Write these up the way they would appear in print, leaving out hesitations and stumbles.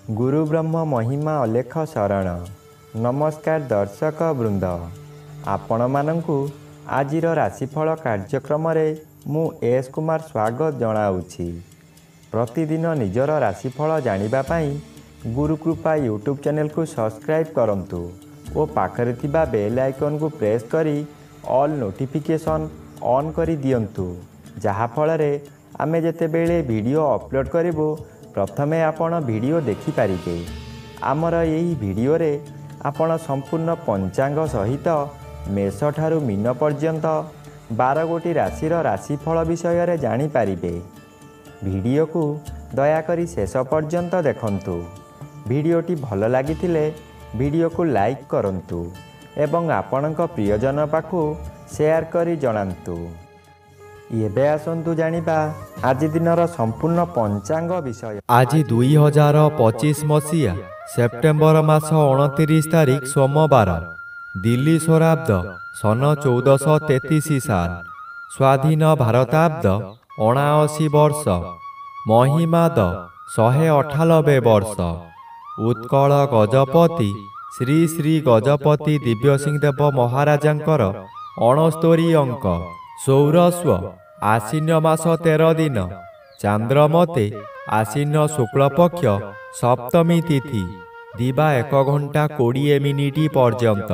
गुरु ब्रह्म महिमा अलेख शरण। नमस्कार दर्शक वृंद, आपण मानंकु आजिर राशिफल कार्यक्रम रे मु एस कुमार स्वागत जनाऊछि। प्रतिदिन निजर राशिफल जानिबा पई गुरुकृपा यूट्यूब चैनल को सब्सक्राइब करंतु और पाखरे थिबा बेल आइकन को प्रेस करी ऑल नोटिफिकेशन ऑन करी दियंतु, जहा फल रे आमे जेते बेले वीडियो अपलोड करिवो प्रथमे आपण वीडियो देखि पारिबे। आमर यही वीडियो रे आपण संपूर्ण पंचांग सहित मेष ठारू मीन पर्यंत 12 गोटी राशिर राशिफल विषय रे जानि पारिबे। वीडियो को दयाकरी शेष पर्यंत देखंतु। वीडियोटी भल लागिथिले वीडियो को लाइक करंतु एवं आपणक प्रियजन पाखु शेयर करी जणांतु। एबे आसंतु जानिबा आज दिनर संपूर्ण पंचांग विषय। आज 2025 मसीहा सेप्टेम्बर मास 29 तारिख सोमवार, दिल्ली स्वराब्द सन 1433 साल, स्वाधीन भारताब्द 79 वर्ष, महिमाद 198 वर्ष। उत्कल गजपति श्री श्री गजपति दिव्यसिंहदेव महाराजांकर 69 अंक। सौरस्व आश्विन मास 13 दिन, चांद्रमते आश्विन शुक्ल पक्ष सप्तमी तिथि, दिवा 1 घंटा 20 मिनिट पर्यंत।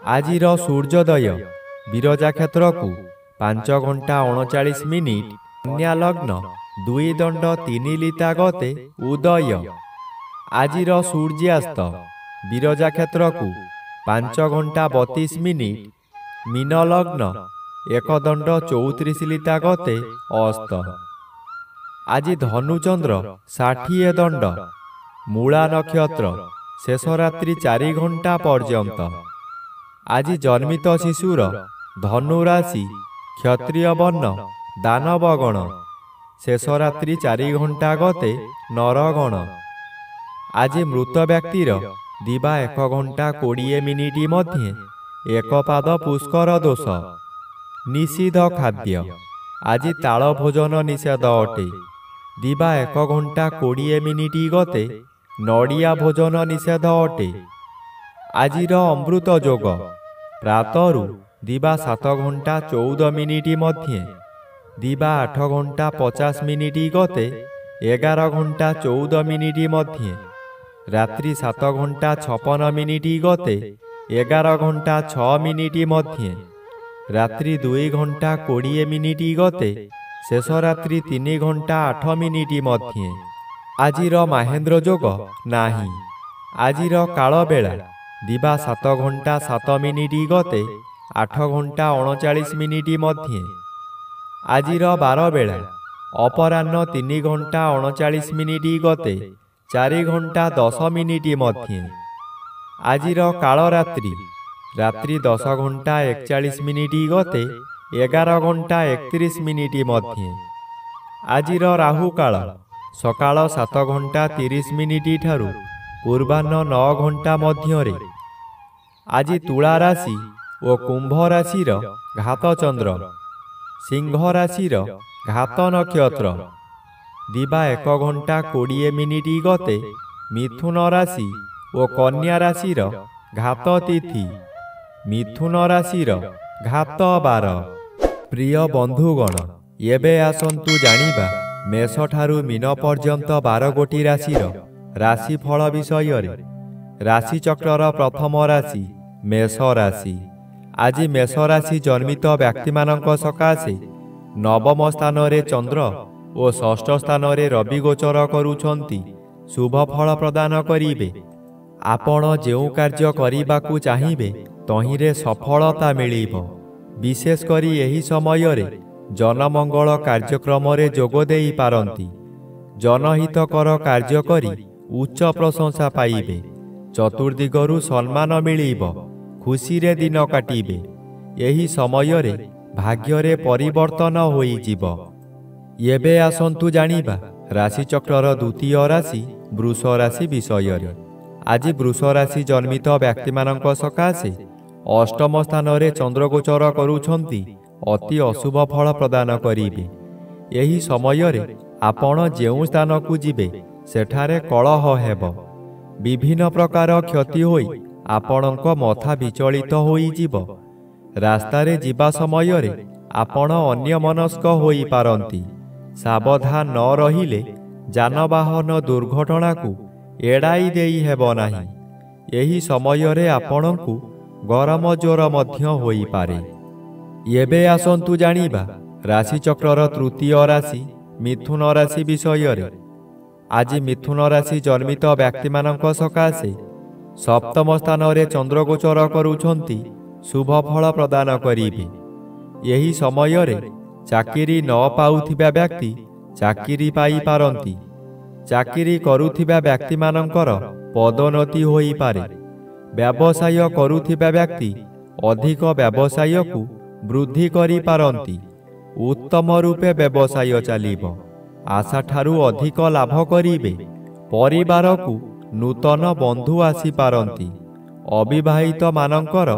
आजिर सूर्योदय विरजा क्षेत्र को 5 घंटा 39 मिनिट, कन्या लग्न 2 दंड 3 लिता गते उदय। आजिर सूर्यास्त विरजा क्षेत्र को 5 घंटा 32 मिनिट, मीन लग्न 1 दंड 34 लिता गते अस्त। आज धनुचंद्र 60 दंड, मूला नक्षत्र शेष रात्रि 4 घंटा पर्यंत। आज जन्मित शिशुर धनु राशि, क्षत्रिय वर्ण दानवगण, शेष रात्रि 4 घंटा गते नरगण। आज मृत व्यक्तिर दिवा 1 घंटा 20 मिनिट मध्ये 1 पाद पुष्कर दोष। निषिद्ध खाद्य आज ताल भोजन निषेध अटे, दिवा 1 घंटा 20 मिनिट गते नड़िया भोजन निषेध अटे। आजिर अमृत जोग प्रातरु दिवा 7 घंटा 14 मिनिट मध्ये, दिवा 8 घंटा 50 मिनिट गते 11 घंटा 14 मिनिट मध्ये, रात्रि 7 घंटा 56 मिनिट गते 11 घंटा 6 मिनिट मध्ये, रात्रि 2 घंटा 20 मिनिट गते शेष रात्रि 3 घंटा 8 मिनिट मध्ये। आजिर महेंद्र जोग नाही। आजिर काल बेला दिवा 7 घंटा 7 मिनिट गते 8 घंटा 39 मिनिट मध्ये। आजिर 12 बेला अपराह्न 3 घंटा 39 मिनिट गते 4 घंटा 10 मिनिट मध्ये। आजिर काल रात्रि रात्रि 10 घंटा 41 मिनिट गते 11 घंटा 31 मिनिट मध्ये। आजिर राहु काल सकाळ 7 घंटा 30 मिनिट ठारू पूर्वाह्न 9 घंटा मध्यरे। आज तुला राशि और कुंभ राशिर घात चंद्र, सिंह राशिर घात नक्षत्र, दिवा 1 घंटा 20 मिनिट गते मिथुन राशि और कन्या राशिर घात तिथि, मिथुन राशिर घात 12। प्रिय बंधुगण, एबे आसंतु जानिबा मेष ठारू मीन पर्यंत 12 गोटी राशिर राशिफल विषय रे। राशि चक्रर प्रथम राशि मेष राशि। आज मेष राशि जन्मित व्यक्ति मानक सकाशे नवम स्थान रे चंद्र और षष्ठ स्थान रे रवि गोचर करुछंती शुभ फल प्रदान करिबे। आपण जेउ कार्य करिबाकू चाहिबे तहिरे सफलता मिलिबो। विशेष करी एही समय रे जनमंगल कार्यक्रम रे जोग देई पारंती। जनहितकर कार्य करी उच्च प्रशंसा पाइबे। चतुर्दिगरु सम्मान मिलिबो। खुशी रे दिन काटिबे। एही समय रे भाग्य रे परिवर्तन होई जीवो। एबे आसंतु जानिबा राशि चक्रर द्वितीय राशि वृष राशि विषय रे। ଆଜି ବୃଷ ରାଶି ଜନ୍ମିତ ବ୍ୟକ୍ତିମାନଙ୍କ ସକାଶେ ଅଷ୍ଟମ ସ୍ଥାନରେ ଚନ୍ଦ୍ରଗୋଚର କରୁଛନ୍ତି ଅତି ଅଶୁଭ ଫଳ ପ୍ରଦାନ କରିବେ। ଏହି ସମୟରେ ଆପଣ ଯେଉଁ ସ୍ଥାନକୁ ଯିବେ ସେଠାରେ କଳହ ହେବ। ବିଭିନ୍ନ ପ୍ରକାର କ୍ଷତି ହୋଇ ଆପଣଙ୍କ ମଥା ବିଚଳିତ ହୋଇଯିବ। ରାସ୍ତାରେ ଯିବା ସମୟରେ ଆପଣ ଅନ୍ୟମନସ୍କ ହୋଇପାରନ୍ତି। ସାବଧାନ ନ ରହିଲେ ଯାନବାହନ ଦୁର୍ଘଟଣାକୁ ଏଡ଼ାଇ ଦେଇ ହେବ ନାହିଁ। ଏହି ସମୟରେ ଆପଣଙ୍କୁ ଗରମ ଜ୍ୱର ମଧ୍ୟ ହୋଇପାରେ। ଏବେ ଆସନ୍ତୁ ଜାଣିବା ରାଶିଚକ୍ରର ତୃତୀୟ ରାଶି ମିଥୁନ ରାଶି ବିଷୟରେ। ଆଜି ମିଥୁନ ରାଶି ଜନ୍ମିତ ବ୍ୟକ୍ତିମାନଙ୍କ ସକାଶେ ସପ୍ତମ ସ୍ଥାନରେ ଚନ୍ଦ୍ରଗୋଚର କରୁଛନ୍ତି ଶୁଭ ଫଳ ପ୍ରଦାନ କରିବେ। ଏହି ସମୟରେ ଚାକିରି ନ ପାଉଥିବା ବ୍ୟକ୍ତି ଚାକିରି ପାଇପାରନ୍ତି। ଚାକିରି କରୁଥିବା ବ୍ୟକ୍ତିମାନଙ୍କର ପଦୋନ୍ନତି ହୋଇପାରେ। ବ୍ୟବସାୟ କରୁଥିବା ବ୍ୟକ୍ତି ଅଧିକ ବ୍ୟବସାୟକୁ ବୃଦ୍ଧି କରିପାରନ୍ତି। ଉତ୍ତମ ରୂପେ ବ୍ୟବସାୟ ଚାଲିବ। ଆଶାଠାରୁ ଅଧିକ ଲାଭ କରିବେ। ପରିବାରକୁ ନୂତନ ବନ୍ଧୁ ଆସିପାରନ୍ତି। ଅବିବାହିତମାନଙ୍କର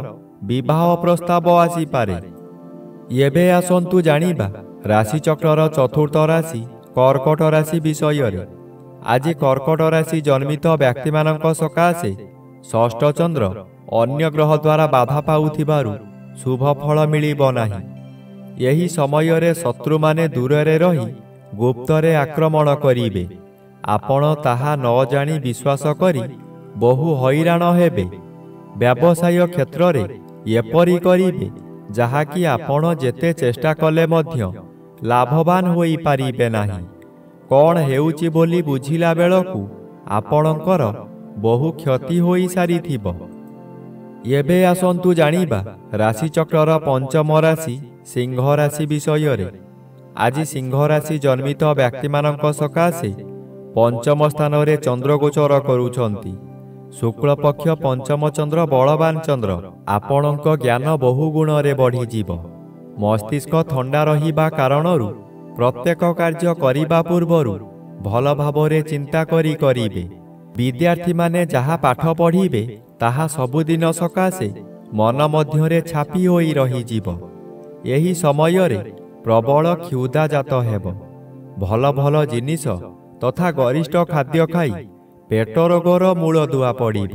ବିବାହ ପ୍ରସ୍ତାବ ଆସିପାରେ। ଏବେ ଆସନ୍ତୁ ଜାଣିବା ରାଶିଚକ୍ରର ଚତୁର୍ଥ ରାଶି କର୍କଟ ରାଶି ବିଷୟରେ। ଆଜି କର୍କଟ ରାଶି ଜନ୍ମିତ ବ୍ୟକ୍ତିମାନଙ୍କ ସକାଶେ ଷଷ୍ଠ ଚନ୍ଦ୍ର ଅନ୍ୟ ଗ୍ରହ ଦ୍ୱାରା ବାଧା ପାଉଥିବାରୁ ଶୁଭ ଫଳ ମିଳିବ ନାହିଁ। ଏହି ସମୟରେ ଶତ୍ରୁମାନେ ଦୂରରେ ରହି ଗୁପ୍ତରେ ଆକ୍ରମଣ କରିବେ। ଆପଣ ତାହା ନ ଜାଣି ବିଶ୍ୱାସ କରି ବହୁ ହଇରାଣ ହେବେ। ବ୍ୟବସାୟ କ୍ଷେତ୍ରରେ ଏପରି କରିବେ ଯାହାକି ଆପଣ ଯେତେ ଚେଷ୍ଟା କଲେ ମଧ୍ୟ ଲାଭବାନ ହୋଇପାରିବେ ନାହିଁ। କ'ଣ ହେଉଛି ବୋଲି ବୁଝିଲା ବେଳକୁ ଆପଣଙ୍କର ବହୁ କ୍ଷତି ହୋଇସାରିଥିବ। ଏବେ ଆସନ୍ତୁ ଜାଣିବା ରାଶିଚକ୍ରର ପଞ୍ଚମ ରାଶି ସିଂହ ରାଶି ବିଷୟରେ। ଆଜି ସିଂହ ରାଶି ଜନ୍ମିତ ବ୍ୟକ୍ତିମାନଙ୍କ ସକାଶେ ପଞ୍ଚମ ସ୍ଥାନରେ ଚନ୍ଦ୍ରଗୋଚର କରୁଛନ୍ତି। ଶୁକ୍ଳପକ୍ଷ ପଞ୍ଚମ ଚନ୍ଦ୍ର ବଳବାନ ଚନ୍ଦ୍ର। ଆପଣଙ୍କ ଜ୍ଞାନ ବହୁ ଗୁଣରେ ବଢ଼ିଯିବ। ମସ୍ତିଷ୍କ ଥଣ୍ଡା ରହିବା କାରଣରୁ ପ୍ରତ୍ୟେକ କାର୍ଯ୍ୟ କରିବା ପୂର୍ବରୁ ଭଲ ଭାବରେ ଚିନ୍ତା କରି କରିବେ। ବିଦ୍ୟାର୍ଥୀମାନେ ଯାହା ପାଠ ପଢ଼ିବେ ତାହା ସବୁଦିନ ସକାଶେ ମନ ମଧ୍ୟରେ ଛାପି ହୋଇ ରହିଯିବ। ଏହି ସମୟରେ ପ୍ରବଳ କ୍ଷୁଧା ଜାତ ହେବ। ଭଲ ଭଲ ଜିନିଷ ତଥା ଗରିଷ୍ଠ ଖାଦ୍ୟ ଖାଇ ପେଟ ରୋଗର ମୂଳଦୁଆ ପଡ଼ିବ।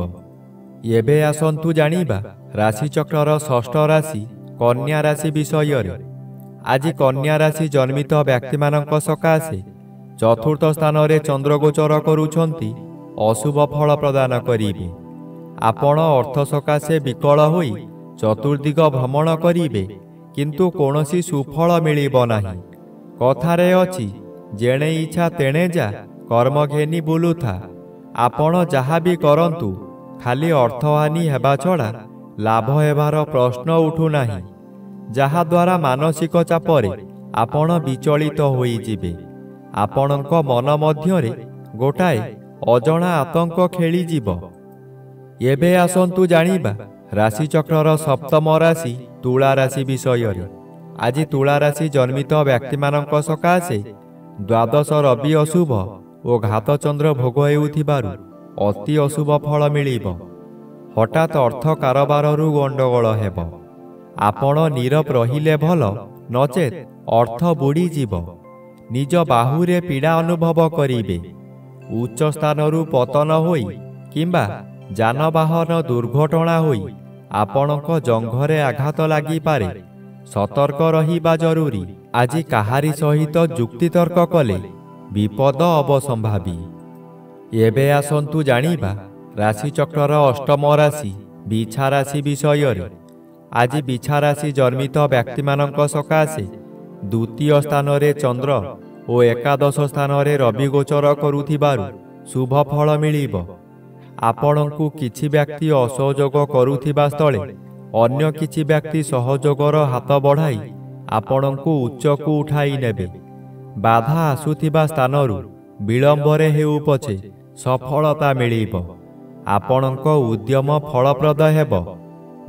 ଏବେ ଆସନ୍ତୁ ଜାଣିବା ରାଶିଚକ୍ରର ଷଷ୍ଠ ରାଶି କନ୍ୟା ରାଶି ବିଷୟରେ। ଆଜି କନ୍ୟା ରାଶି ଜନ୍ମିତ ବ୍ୟକ୍ତିମାନଙ୍କ ସକାଶେ ଚତୁର୍ଥ ସ୍ଥାନରେ ଚନ୍ଦ୍ରଗୋଚର କରୁଛନ୍ତି ଅଶୁଭ ଫଳ ପ୍ରଦାନ କରିବେ। ଆପଣ ଅର୍ଥ ସକାଶେ ବିକଳ ହୋଇ ଚତୁର୍ଦିଗ ଭ୍ରମଣ କରିବେ, କିନ୍ତୁ କୌଣସି ସୁଫଳ ମିଳିବ ନାହିଁ। କଥାରେ ଅଛି, ଯେଣେ ଇଚ୍ଛା ତେଣେ ଯା, କର୍ମ ଘେନି ବୁଲୁଥା। ଆପଣ ଯାହା ବି କରନ୍ତୁ ଖାଲି ଅର୍ଥହାନି ହେବା ଛଡ଼ା ଲାଭ ହେବାର ପ୍ରଶ୍ନ ଉଠୁନାହିଁ, ଯାହାଦ୍ୱାରା ମାନସିକ ଚାପରେ ଆପଣ ବିଚଳିତ ହୋଇଯିବେ। ଆପଣଙ୍କ ମନ ମଧ୍ୟରେ ଗୋଟାଏ ଅଜଣା ଆତଙ୍କ ଖେଳିଯିବ। ଏବେ ଆସନ୍ତୁ ଜାଣିବା ରାଶିଚକ୍ରର ସପ୍ତମ ରାଶି ତୁଳା ରାଶି ବିଷୟରେ। ଆଜି ତୁଳା ରାଶି ଜନ୍ମିତ ବ୍ୟକ୍ତିମାନଙ୍କ ସକାଶେ ଦ୍ୱାଦଶ ରବି ଅଶୁଭ ଓ ଘାତଚନ୍ଦ୍ର ଭୋଗ ହେଉଥିବାରୁ ଅତି ଅଶୁଭ ଫଳ ମିଳିବ। ହଠାତ୍ ଅର୍ଥ କାରବାରରୁ ଗଣ୍ଡଗୋଳ ହେବ। ଆପଣ ନୀରବ ରହିଲେ ଭଲ, ନଚେତ୍ ଅର୍ଥ ବୁଡ଼ିଯିବ। ନିଜ ବାହୁରେ ପୀଡ଼ା ଅନୁଭବ କରିବେ। ଉଚ୍ଚ ସ୍ଥାନରୁ ପତନ ହୋଇ କିମ୍ବା ଯାନବାହନ ଦୁର୍ଘଟଣା ହୋଇ ଆପଣଙ୍କ ଜଙ୍ଘରେ ଆଘାତ ଲାଗିପାରେ। ସତର୍କ ରହିବା ଜରୁରୀ। ଆଜି କାହାରି ସହିତ ଯୁକ୍ତିତର୍କ କଲେ ବିପଦ ଅବସମ୍ଭାବୀ। ଏବେ ଆସନ୍ତୁ ଜାଣିବା ରାଶିଚକ୍ରର ଅଷ୍ଟମ ରାଶି ବିଛା ରାଶି ବିଷୟରେ। ଆଜି ବିଛା ରାଶି ଜନ୍ମିତ ବ୍ୟକ୍ତିମାନଙ୍କ ସକାଶେ ଦ୍ୱିତୀୟ ସ୍ଥାନରେ ଚନ୍ଦ୍ର ଓ ଏକାଦଶ ସ୍ଥାନରେ ରବି ଗୋଚର କରୁଥିବାରୁ ଶୁଭ ଫଳ ମିଳିବ। ଆପଣଙ୍କୁ କିଛି ବ୍ୟକ୍ତି ଅସହଯୋଗ କରୁଥିବା ସ୍ଥଳେ ଅନ୍ୟ କିଛି ବ୍ୟକ୍ତି ସହଯୋଗର ହାତ ବଢ଼ାଇ ଆପଣଙ୍କୁ ଉଚ୍ଚକୁ ଉଠାଇ ନେବେ। ବାଧା ଆସୁଥିବା ସ୍ଥାନରୁ ବିଳମ୍ବରେ ହେଉ ପଛେ ସଫଳତା ମିଳିବ। ଆପଣଙ୍କ ଉଦ୍ୟମ ଫଳପ୍ରଦ ହେବ।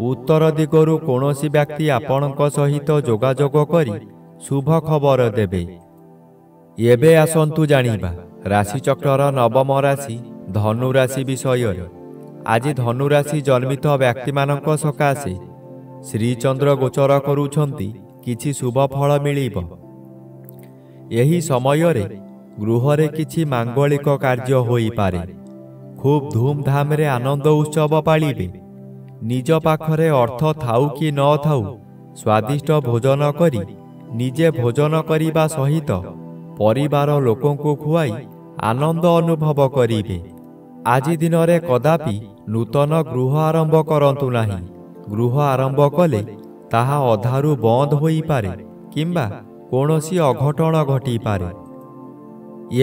ଉତ୍ତର ଦିଗରୁ କୌଣସି ବ୍ୟକ୍ତି ଆପଣଙ୍କ ସହିତ ଯୋଗାଯୋଗ କରି ଶୁଭ ଖବର ଦେବେ। ଏବେ ଆସନ୍ତୁ ଜାଣିବା ରାଶିଚକ୍ରର ନବମ ରାଶି ଧନୁ ରାଶି ବିଷୟରେ। ଆଜି ଧନୁରାଶି ଜନ୍ମିତ ବ୍ୟକ୍ତିମାନଙ୍କ ସକାଶେ ଶ୍ରୀଚନ୍ଦ୍ର ଗୋଚର କରୁଛନ୍ତି କିଛି ଶୁଭ ଫଳ ମିଳିବ। ଏହି ସମୟରେ ଗୃହରେ କିଛି ମାଙ୍ଗଳିକ କାର୍ଯ୍ୟ ହୋଇପାରେ। ଖୁବ୍ ଧୁମଧାମରେ ଆନନ୍ଦ ଉତ୍ସବ ପାଳିବେ। ନିଜ ପାଖରେ ଅର୍ଥ ଥାଉ କି ନ ଥାଉ ସ୍ୱାଦିଷ୍ଟ ଭୋଜନ କରି ନିଜେ ଭୋଜନ କରିବା ସହିତ ପରିବାର ଲୋକଙ୍କୁ ଖୁଆଇ ଆନନ୍ଦ ଅନୁଭବ କରିବେ। ଆଜି ଦିନରେ କଦାପି ନୂତନ ଗୃହ ଆରମ୍ଭ କରନ୍ତୁ ନାହିଁ। ଗୃହ ଆରମ୍ଭ କଲେ ତାହା ଅଧାରୁ ବନ୍ଦ ହୋଇପାରେ କିମ୍ବା କୌଣସି ଅଘଟଣ ଘଟିପାରେ।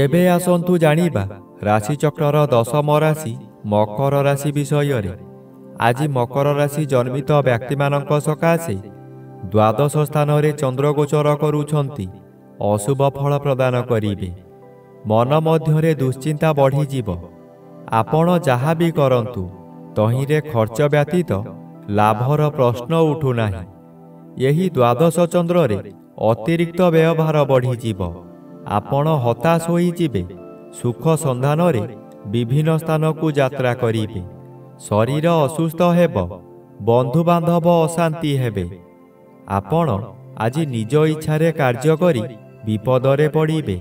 ଏବେ ଆସନ୍ତୁ ଜାଣିବା ରାଶିଚକ୍ରର ଦଶମ ରାଶି ମକର ରାଶି ବିଷୟରେ। ଆଜି ମକର ରାଶି ଜନ୍ମିତ ବ୍ୟକ୍ତିମାନଙ୍କ ସକାଶେ ଦ୍ୱାଦଶ ସ୍ଥାନରେ ଚନ୍ଦ୍ରଗୋଚର କରୁଛନ୍ତି ଅଶୁଭ ଫଳ ପ୍ରଦାନ କରିବେ। ମନ ମଧ୍ୟରେ ଦୁଶ୍ଚିନ୍ତା ବଢ଼ିଯିବ। ଆପଣ ଯାହା ବି କରନ୍ତୁ ତହିଁରେ ଖର୍ଚ୍ଚ ବ୍ୟତୀତ ଲାଭର ପ୍ରଶ୍ନ ଉଠୁନାହିଁ। ଏହି ଦ୍ୱାଦଶ ଚନ୍ଦ୍ରରେ ଅତିରିକ୍ତ ବ୍ୟୟଭାର ବଢ଼ିଯିବ। ଆପଣ ହତାଶ ହୋଇଯିବେ। ସୁଖ ସନ୍ଧାନରେ ବିଭିନ୍ନ ସ୍ଥାନକୁ ଯାତ୍ରା କରିବେ। ଶରୀର ଅସୁସ୍ଥ ହେବ। ବନ୍ଧୁବାନ୍ଧବ ଅଶାନ୍ତି ହେବେ। ଆପଣ ଆଜି ନିଜ ଇଚ୍ଛାରେ କାର୍ଯ୍ୟ କରି ବିପଦରେ ପଡ଼ିବେ।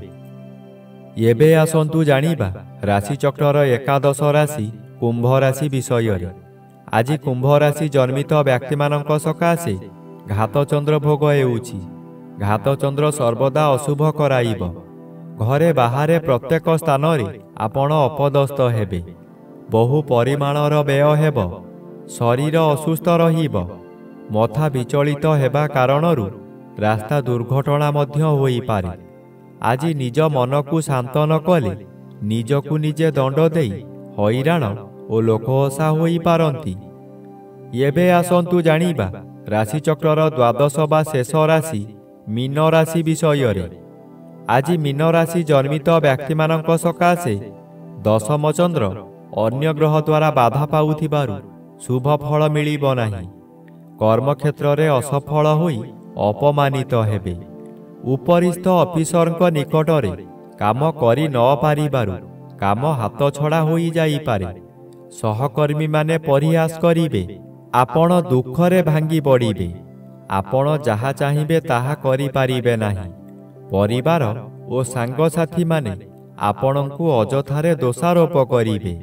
ଏବେ ଆସନ୍ତୁ ଜାଣିବା ରାଶିଚକ୍ରର ଏକାଦଶ ରାଶି କୁମ୍ଭ ରାଶି ବିଷୟରେ। ଆଜି କୁମ୍ଭ ରାଶି ଜନ୍ମିତ ବ୍ୟକ୍ତିମାନଙ୍କ ସକାଶେ ଘାତଚନ୍ଦ୍ର ଭୋଗ ହେଉଛି। ଘାତଚନ୍ଦ୍ର ସର୍ବଦା ଅଶୁଭ କରାଇବ। ଘରେ ବାହାରେ ପ୍ରତ୍ୟେକ ସ୍ଥାନରେ ଆପଣ ଅପଦସ୍ଥ ହେବେ। ବହୁ ପରିମାଣର ବ୍ୟୟ ହେବ। ଶରୀର ଅସୁସ୍ଥ ରହିବ। ମଥା ବିଚଳିତ ହେବା କାରଣରୁ ରାସ୍ତା ଦୁର୍ଘଟଣା ମଧ୍ୟ ହୋଇପାରେ। ଆଜି ନିଜ ମନକୁ ଶାନ୍ତ ନ କଲେ ନିଜକୁ ନିଜେ ଦଣ୍ଡ ଦେଇ ହଇରାଣ ଓ ଲୋକହସା ହୋଇପାରନ୍ତି। ଏବେ ଆସନ୍ତୁ ଜାଣିବା ରାଶିଚକ୍ରର ଦ୍ୱାଦଶ ବା ଶେଷ ରାଶି ମୀନ ରାଶି ବିଷୟରେ। ଆଜି ମୀନ ରାଶି ଜନ୍ମିତ ବ୍ୟକ୍ତିମାନଙ୍କ ସକାଶେ ଦଶମ ଚନ୍ଦ୍ର ଅନ୍ୟ ଗ୍ରହ ଦ୍ୱାରା ବାଧା ପାଉଥିବାରୁ ଶୁଭ ଫଳ ମିଳିବ ନାହିଁ। କର୍ମକ୍ଷେତ୍ରରେ ଅସଫଳ ହୋଇ ଅପମାନିତ ହେବେ। ଉପରିସ୍ଥ ଅଫିସରଙ୍କ ନିକଟରେ କାମ କରି ନ ପାରିବାରୁ କାମ ହାତଛଡ଼ା ହୋଇଯାଇପାରେ। ସହକର୍ମୀମାନେ ପରିହାସ କରିବେ। ଆପଣ ଦୁଃଖରେ ଭାଙ୍ଗି ପଡ଼ିବେ। ଆପଣ ଯାହା ଚାହିଁବେ ତାହା କରିପାରିବେ ନାହିଁ। ପରିବାର ଓ ସାଙ୍ଗସାଥୀମାନେ ଆପଣଙ୍କୁ ଅଯଥାରେ ଦୋଷାରୋପ କରିବେ।